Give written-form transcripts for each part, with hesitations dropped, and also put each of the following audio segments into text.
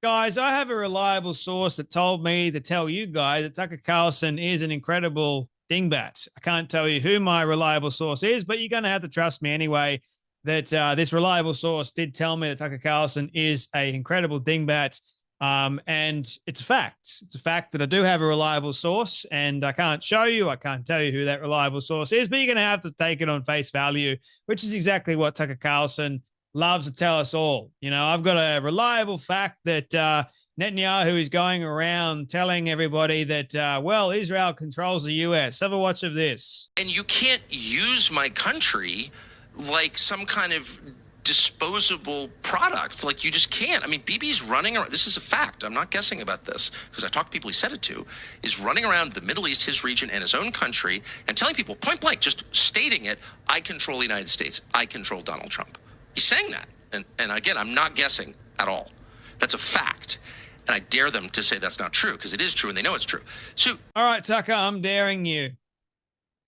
Guys, I have a reliable source that told me to tell you guys that Tucker Carlson is an incredible dingbat. I can't tell you who my reliable source is, but you're going to have to trust me anyway that this reliable source did tell me that Tucker Carlson is an incredible dingbat. And it's a fact. It's a fact that I do have a reliable source, and I can't show you, I can't tell you who that reliable source is, but you're going to have to take it on face value, which is exactly what Tucker Carlson loves to tell us all. You know, I've got a reliable fact that Netanyahu is going around telling everybody that, well, Israel controls the US. Have a watch of this. And you can't use my country like some kind of disposable product. Like, you just can't. I mean, Bibi's running around. This is a fact. I'm not guessing about this because I talked to people he said it to. Is running around the Middle East, his region, and his own country, and telling people point blank, just stating it, I control the United States. I control Donald Trump. He's saying that. And again, I'm not guessing at all. That's a fact. And I dare them to say that's not true because it is true and they know it's true. So, all right, Tucker, I'm daring you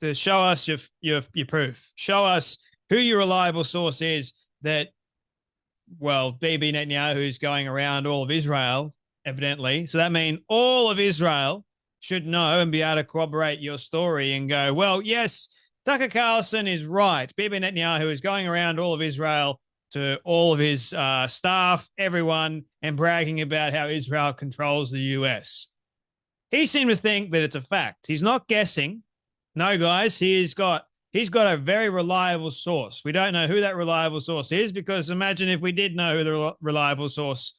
to show us your proof. Show us who your reliable source is that, well, Bibi Netanyahu is going around all of Israel, evidently. So that means all of Israel should know and be able to corroborate your story and go, well, yes, Tucker Carlson is right. Bibi Netanyahu is going around all of Israel to all of his staff, everyone, and bragging about how Israel controls the US. He seemed to think that it's a fact. He's not guessing. No, guys, he's got a very reliable source. We don't know who that reliable source is because imagine if we did know who the reliable source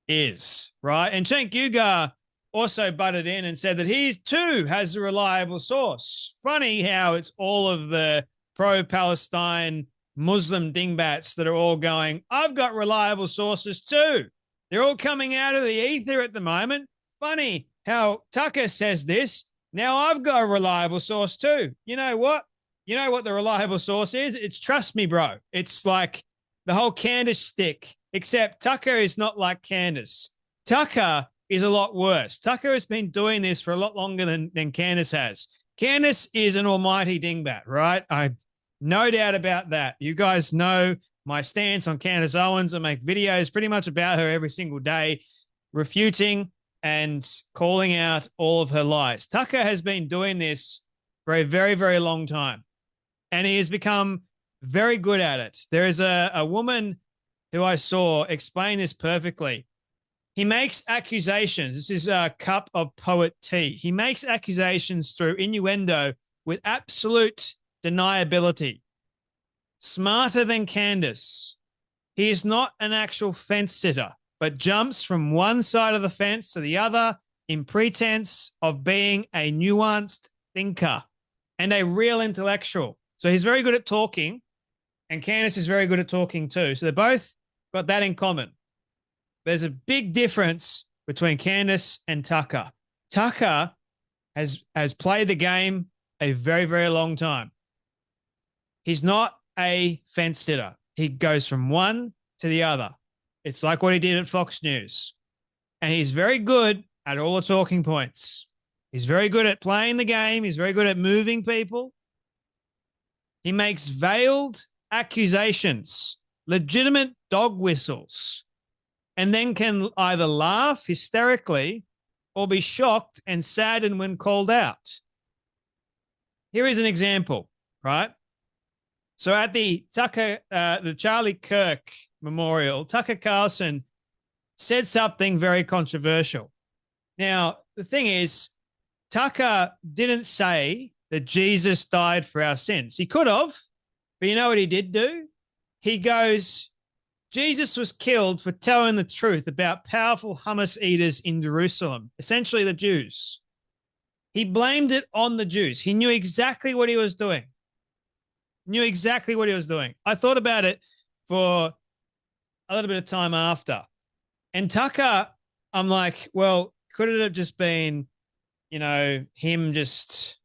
is, right? And Cenk Uygur also butted in and said that he too has a reliable source. Funny how it's all of the pro-Palestine Muslim dingbats that are all going, I've got reliable sources too. They're all coming out of the ether at the moment. Funny how Tucker says this. Now I've got a reliable source too. You know what? You know what the reliable source is? It's trust me, bro. It's like the whole Candace stick, except Tucker is not like Candace. Tucker is a lot worse. Tucker has been doing this for a lot longer than Candace has. Candace is an almighty dingbat, right? I no doubt about that. You guys know my stance on Candace Owens. I make videos pretty much about her every single day, refuting and calling out all of her lies. Tucker has been doing this for a very, very long time, and he has become very good at it. There is a woman who I saw explain this perfectly. He makes accusations. This is a cup of poet tea. He makes accusations through innuendo with absolute deniability. Smarter than Candace. He is not an actual fence sitter, but jumps from one side of the fence to the other in pretense of being a nuanced thinker and a real intellectual. So he's very good at talking, and Candace is very good at talking too. So they both got that in common. There's a big difference between Candace and Tucker. Tucker has played the game a very, very long time. He's not a fence sitter. He goes from one to the other. It's like what he did at Fox News. And he's very good at all the talking points. He's very good at playing the game. He's very good at moving people. He makes veiled accusations, legitimate dog whistles, and then can either laugh hysterically or be shocked and saddened when called out. Here is an example, right? So at the Charlie Kirk memorial, Tucker Carlson said something very controversial. Now, the thing is, Tucker didn't say that Jesus died for our sins. He could have, but you know what he did do? He goes, Jesus was killed for telling the truth about powerful hummus eaters in Jerusalem, essentially the Jews. He blamed it on the Jews. He knew exactly what he was doing. I thought about it for a little bit of time after. And Tucker, I'm like, well, could it have just been, him just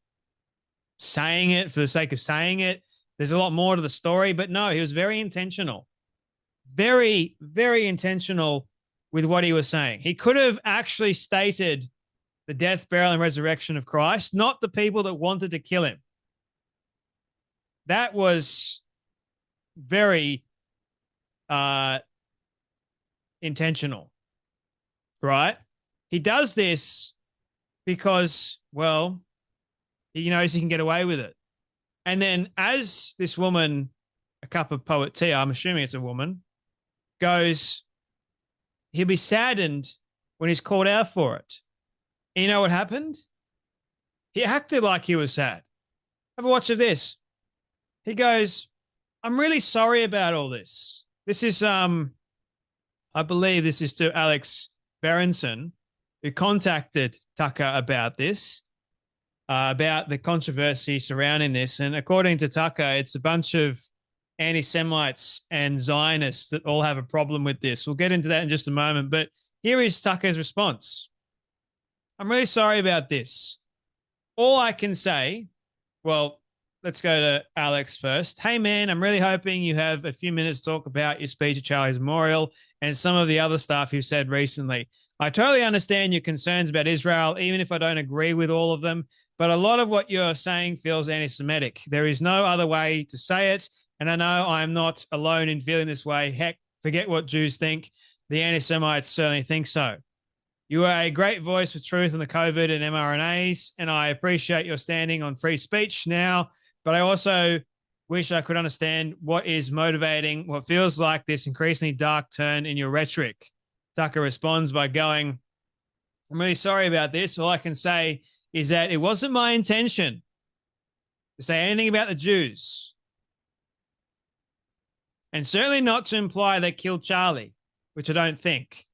saying it for the sake of saying it? There's a lot more to the story, but no, he was very intentional. Very, very intentional with what he was saying. He could have actually stated the death, burial, and resurrection of Christ, not the people that wanted to kill him. That was very intentional. right? He does this because, well, he knows he can get away with it. And then as this woman, a cup of poet tea, I'm assuming it's a woman, goes, he'll be saddened when he's called out for it. And you know what happened? He acted like he was sad. Have a watch of this. He goes, I'm really sorry about all this. This is, I believe this is to Alex Berenson, who contacted Tucker about this, about the controversy surrounding this. And according to Tucker, it's a bunch of anti-Semites and Zionists that all have a problem with this. We'll get into that in just a moment. But here is Tucker's response. I'm really sorry about this. All I can say, well, let's go to Alex first. Hey, man, I'm really hoping you have a few minutes to talk about your speech at Charlie's Memorial and some of the other stuff you've said recently. I totally understand your concerns about Israel, even if I don't agree with all of them. But a lot of what you're saying feels anti-Semitic. There is no other way to say it. And I know I'm not alone in feeling this way. Heck, forget what Jews think. The anti-Semites certainly think so. You are a great voice for truth on the COVID and mRNAs, and I appreciate your standing on free speech now. But I also wish I could understand what is motivating what feels like this increasingly dark turn in your rhetoric. Tucker responds by going, I'm really sorry about this. All I can say is that it wasn't my intention to say anything about the Jews, and certainly not to imply they killed Charlie, which I don't think.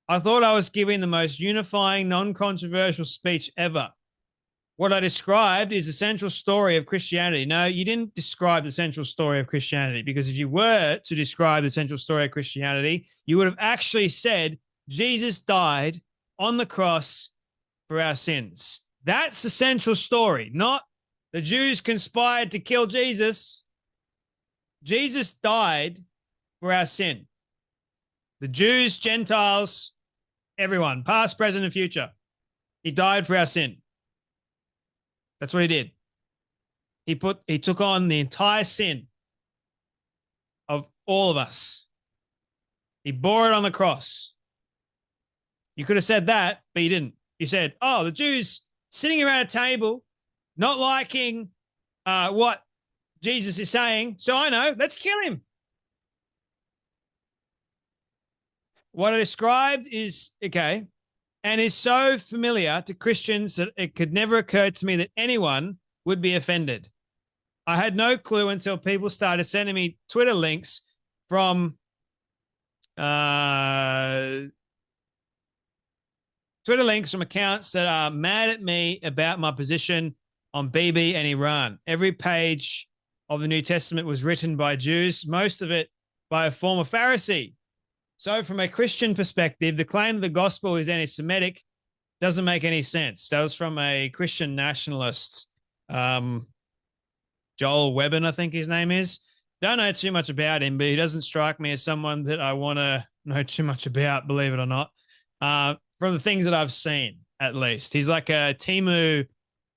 I thought I was giving the most unifying, non-controversial speech ever. What I described is the central story of Christianity. No, you didn't describe the central story of Christianity, because if you were to describe the central story of Christianity, you would have actually said Jesus died on the cross for our sins. That's the central story, not the Jews conspired to kill Jesus. Jesus died for our sin. The Jews, Gentiles, everyone, past, present, and future. He died for our sin. That's what he did. He took on the entire sin of all of us. He bore it on the cross. You could have said that, but you didn't. You said, oh, the Jews sitting around a table, not liking what Jesus is saying. So I know, let's kill him. What I described is, okay, and is so familiar to Christians that it could never occur to me that anyone would be offended. I had no clue until people started sending me Twitter links from accounts that are mad at me about my position on Bibi and Iran. Every page of the New Testament was written by Jews, most of it by a former Pharisee. So from a Christian perspective, the claim that the gospel is anti-Semitic doesn't make any sense. That was from a Christian nationalist, Joel Webben, I think his name is. Don't know too much about him, but he doesn't strike me as someone that I want to know too much about, believe it or not, from the things that I've seen, at least. He's like a Timu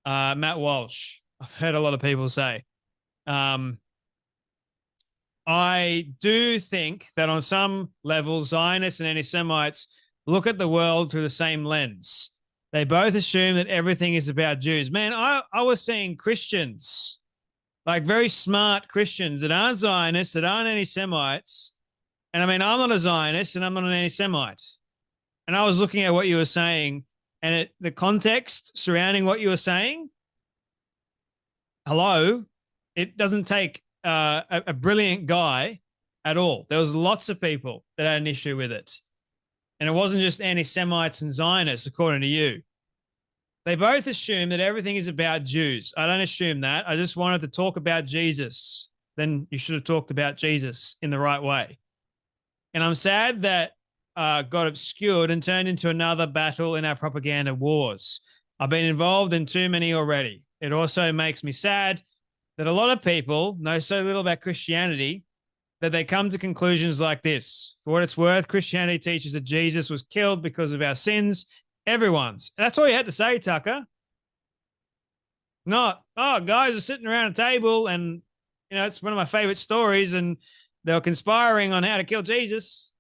Matt Walsh, I've heard a lot of people say. I do think that on some level, Zionists and anti-Semites look at the world through the same lens. They both assume that everything is about Jews. Man, I was seeing Christians, like very smart Christians that aren't Zionists, that aren't anti-Semites. And I mean, I'm not a Zionist and I'm not an anti-Semite. And I was looking at what you were saying, and the context surrounding what you were saying, hello, it doesn't take a brilliant guy at all. There was lots of people that had an issue with it. And it wasn't just anti-Semites and Zionists, according to you. They both assume that everything is about Jews. I don't assume that. I just wanted to talk about Jesus. Then you should have talked about Jesus in the right way. And I'm sad that got obscured and turned into another battle in our propaganda wars. I've been involved in too many already. It also makes me sad that a lot of people know so little about Christianity that they come to conclusions like this. For what it's worth, Christianity teaches that Jesus was killed because of our sins. Everyone's. That's all you had to say, Tucker. Not, oh, guys are sitting around a table and, you know, it's one of my favorite stories and they were conspiring on how to kill Jesus.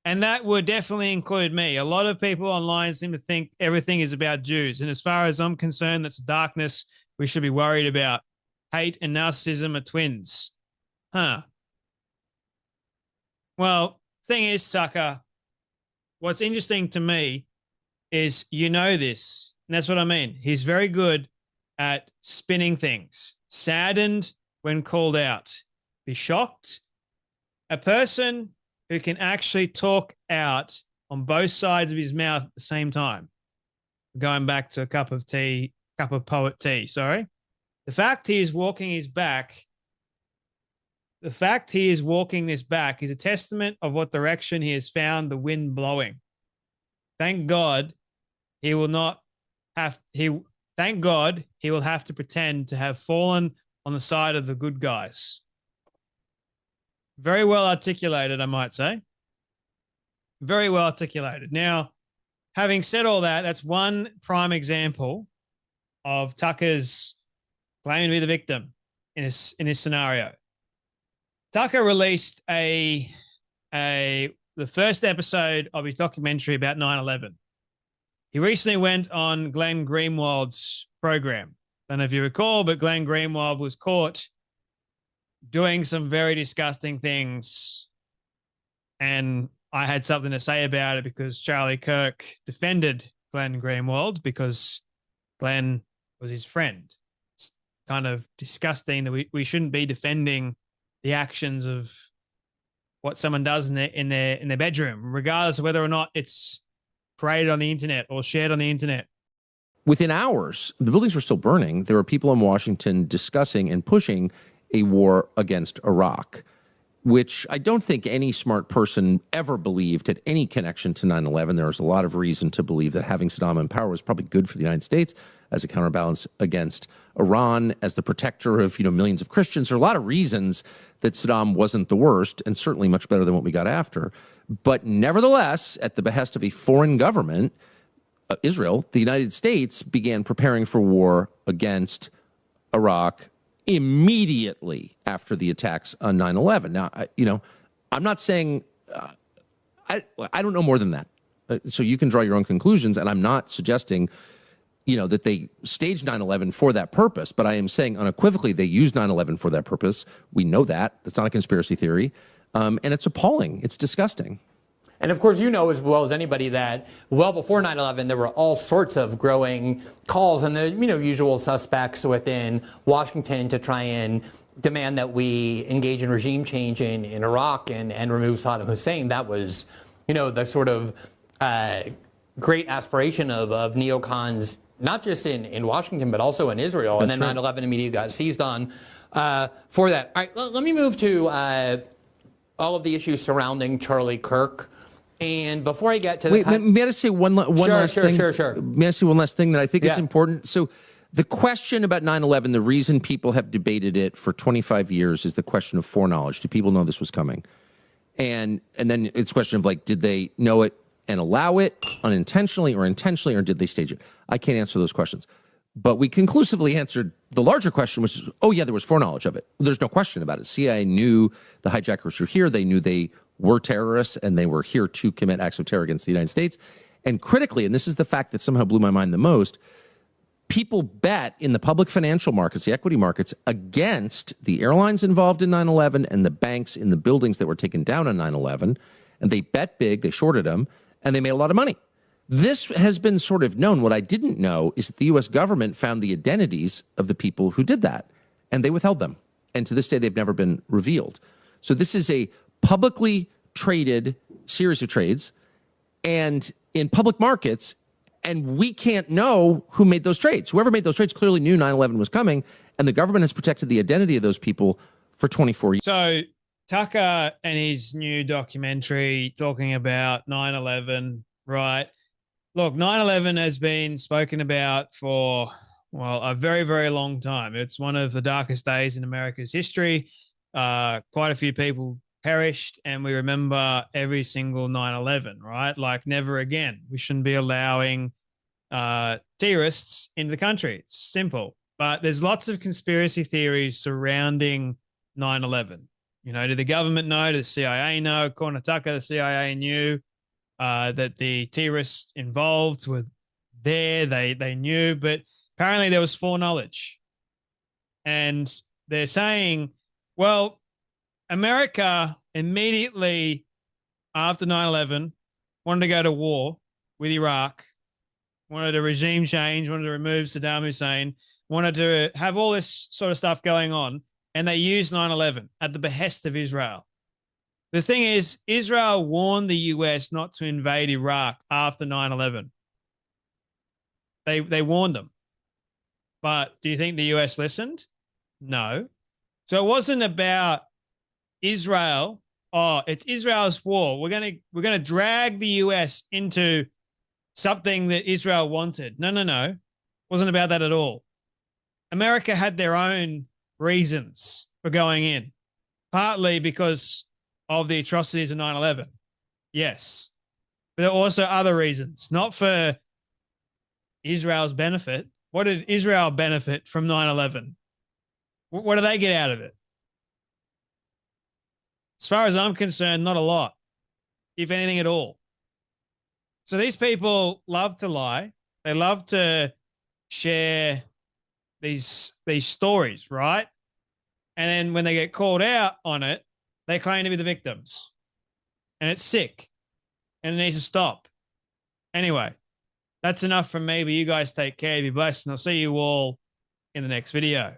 And that would definitely include me. A lot of people online seem to think everything is about Jews. And as far as I'm concerned, that's darkness we should be worried about. Hate and narcissism are twins. Huh. Well, thing is, Tucker, what's interesting to me is this. And that's what I mean. He's very good at spinning things. Saddened when called out. Be shocked. A person who can actually talk out on both sides of his mouth at the same time. Going back to a cup of poet tea, sorry. The fact he is walking this back is a testament of what direction he has found the wind blowing. Thank God he will have to pretend to have fallen on the side of the good guys. Very well articulated, I might say. Very well articulated. Now, having said all that, that's one prime example of Tucker's claiming to be the victim in this scenario. Tucker released the first episode of his documentary about 9/11. He recently went on Glenn Greenwald's program. I don't know if you recall, but Glenn Greenwald was caught doing some very disgusting things. And I had something to say about it because Charlie Kirk defended Glenn Greenwald because Glenn was his friend. It's kind of disgusting that we shouldn't be defending the actions of what someone does in their bedroom, regardless of whether or not it's paraded on the internet or shared on the internet. Within hours, the buildings were still burning. There were people in Washington discussing and pushing a war against Iraq, which I don't think any smart person ever believed had any connection to 9/11. There was a lot of reason to believe that having Saddam in power was probably good for the United States as a counterbalance against Iran, as the protector of millions of Christians. There are a lot of reasons that Saddam wasn't the worst, and certainly much better than what we got after. But nevertheless, at the behest of a foreign government, Israel, the United States began preparing for war against Iraq immediately after the attacks on 9/11. Now, I'm not saying I don't know more than that. So you can draw your own conclusions, and I'm not suggesting that they staged 9/11 for that purpose, but I am saying unequivocally they used 9/11 for that purpose. We know that. That's not a conspiracy theory. And it's appalling. It's disgusting. And of course, as well as anybody that well before 9/11, there were all sorts of growing calls and the usual suspects within Washington to try and demand that we engage in regime change in Iraq and remove Saddam Hussein. That was, the sort of great aspiration of neocons, not just in Washington, but also in Israel. That's and then 9/11 immediately got seized on for that. All right, let me move to all of the issues surrounding Charlie Kirk. And before I get to may I say one last thing? Sure. May I say one last thing that I think is important? So the question about 9/11, the reason people have debated it for 25 years is the question of foreknowledge. Do people know this was coming? And then it's a question of did they know it and allow it unintentionally or intentionally, or did they stage it? I can't answer those questions. But we conclusively answered the larger question, which is, there was foreknowledge of it. There's no question about it. CIA knew the hijackers were here. They knew they were terrorists, and they were here to commit acts of terror against the United States. And critically, and this is the fact that somehow blew my mind the most, people bet in the public financial markets, the equity markets, against the airlines involved in 9/11 and the banks in the buildings that were taken down on 9/11. And they bet big, they shorted them, and they made a lot of money. This has been sort of known. What I didn't know is that the U.S. government found the identities of the people who did that, and they withheld them. And to this day, they've never been revealed. So this is a publicly traded series of trades and in public markets, and we can't know who made those trades. Whoever made those trades clearly knew 9/11 was coming, and the government has protected the identity of those people for 24 years. So Tucker and his new documentary talking about 9/11, right? Look, 9/11 has been spoken about for, a very, very long time. It's one of the darkest days in America's history. Quite a few people perished, and we remember every single 9/11, right? Like never again. We shouldn't be allowing terrorists into the country. It's simple. But there's lots of conspiracy theories surrounding 9/11. Did the government know? Did the CIA know? According to Tucker, the CIA knew that the terrorists involved were there. They knew, but apparently there was foreknowledge. And they're saying, well, America immediately after 9/11 wanted to go to war with Iraq, wanted a regime change, wanted to remove Saddam Hussein, wanted to have all this sort of stuff going on. And they used 9/11 at the behest of Israel. The thing is, Israel warned the US not to invade Iraq after 9/11. They warned them. But do you think the US listened? No. So it wasn't about Israel. Oh, it's Israel's war. We're gonna drag the US into something that Israel wanted. No. It wasn't about that at all. America had their own reasons for going in, partly because of the atrocities of 9/11. Yes. But there are also other reasons, not for Israel's benefit. What did Israel benefit from 9/11? What do they get out of it? As far as I'm concerned, not a lot, if anything at all. So these people love to lie. They love to share these stories, right? And then when they get called out on it, they claim to be the victims. And it's sick. And it needs to stop. Anyway, that's enough from me, but you guys take care. Be blessed, and I'll see you all in the next video.